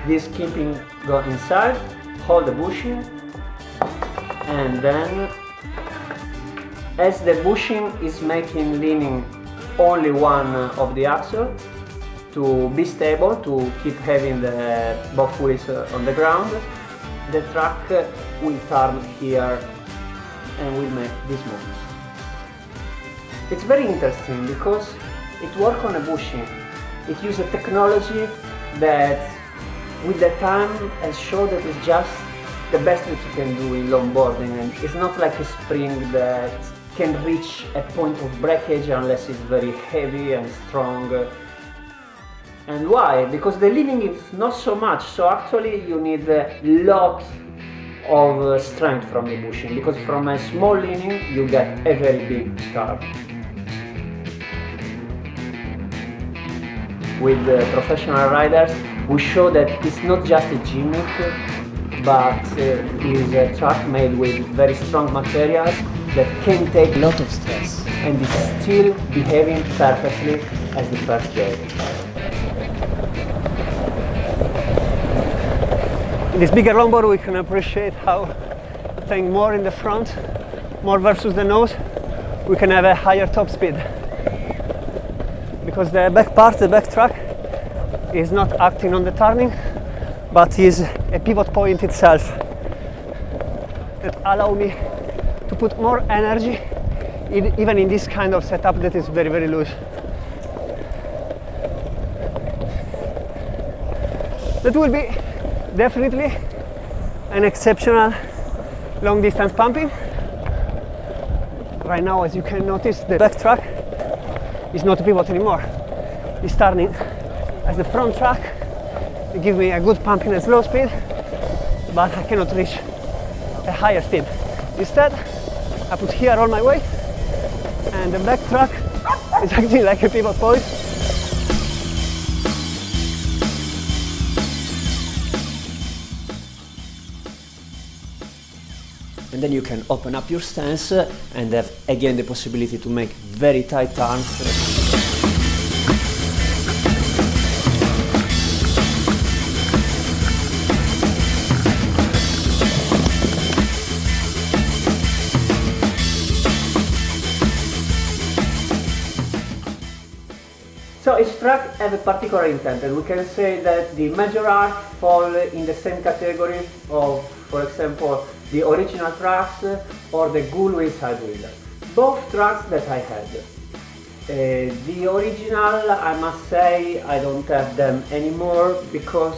This keeping go inside, hold the bushing, and then as the bushing is making leaning only one of the axle to be stable, to keep having the both wheels on the ground, the truck will turn here and will make this movement. It's very interesting because it works on a bushing. It uses technology that with the time has shown that it's just the best that you can do in longboarding, and it's not like a spring that can reach a point of breakage unless it's very heavy and strong. And why? Because the leaning is not so much, so actually you need a lot of strength from the bushing, because from a small leaning you get a very big curve. With professional riders, we show that it's not just a gimmick, but is a truck made with very strong materials that can take a lot of stress and is still behaving perfectly as the first day. In this bigger longboard we can appreciate how, staying more in the front, more versus the nose, we can have a higher top speed. Because the back part, the back track, is not acting on the turning, but is a pivot point itself that allow me to put more energy even in this kind of setup that is very, very loose. That will be definitely an exceptional long distance pumping. Right now, as you can notice, the back track is not a pivot anymore. It's turning as the front track. It gives me a good pumping at slow speed, but I cannot reach a higher speed. Instead, I put here all my weight, and the back track is acting like a pivot point. And then you can open up your stance and have again the possibility to make very tight turns. So each track has a particular intent, and we can say that the major arc fall in the same category of, for example, the original tracks or the Gullwing Sidewinder. Both tracks that I had. The original, I must say, I don't have them anymore because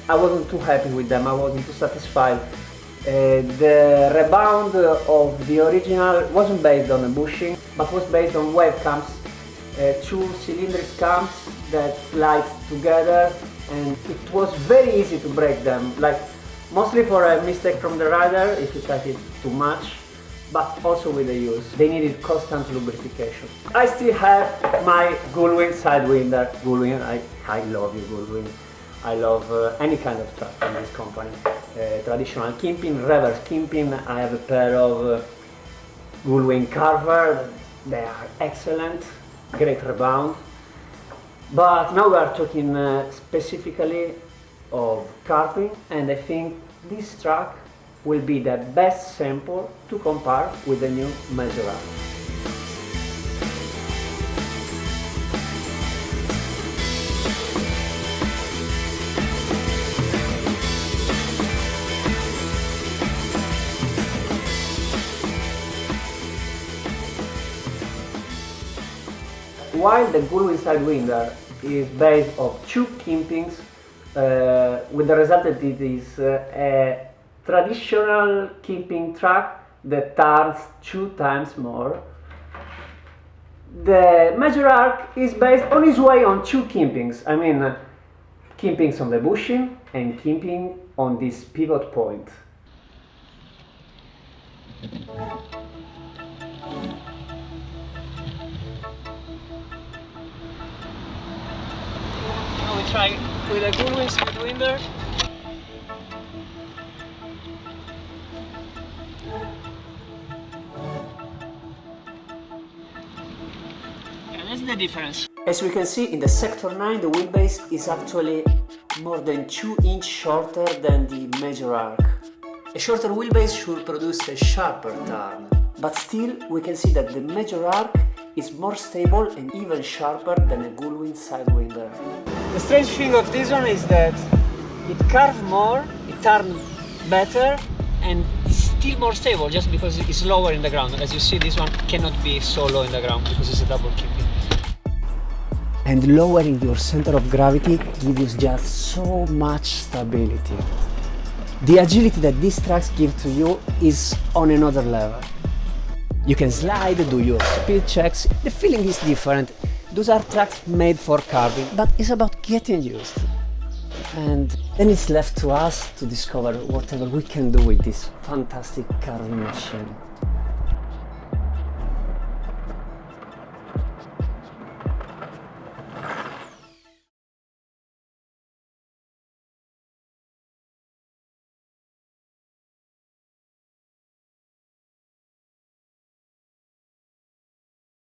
I wasn't too happy with them, I wasn't too satisfied. The rebound of the original wasn't based on a bushing, but was based on wave cams. Two cylindric cams that slide together, and it was very easy to break them, like mostly for a mistake from the rider if you tight it too much, but also with the use. They needed constant lubrication. I still have my Gullwing Sidewinder. Gullwing, I love you Gullwing. I love any kind of truck from this company. Traditional kimping, reverse kimping. I have a pair of Gullwing Carver. They are excellent. Great rebound, but now we are talking specifically of carving, and I think this truck will be the best sample to compare with the new Major Arc. While the Gullwing Sidewinder is based on two kimpings, with the result that it is a traditional kimping track that turns 2 times more, The major arc is based on its way on two kimpings. I mean, kimpings on the bushing and kimping on this pivot point. Now we try with a good Sidewinder. That's the difference. As we can see in the sector 9, the wheelbase is actually more than 2 inches shorter than the major arc. A shorter wheelbase should produce a sharper turn, but still we can see that the major arc is more stable and even sharper than a Gullwing Sidewinder. The strange thing of this one is that it curves more, it turns better, and it's still more stable just because it's lower in the ground. As you see, this one cannot be so low in the ground because it's a double kimping. And lowering your center of gravity gives you just so much stability. The agility that these tracks give to you is on another level. You can slide, do your speed checks, the feeling is different. Those are tracks made for carving, but it's about getting used. And then it's left to us to discover whatever we can do with this fantastic carving machine.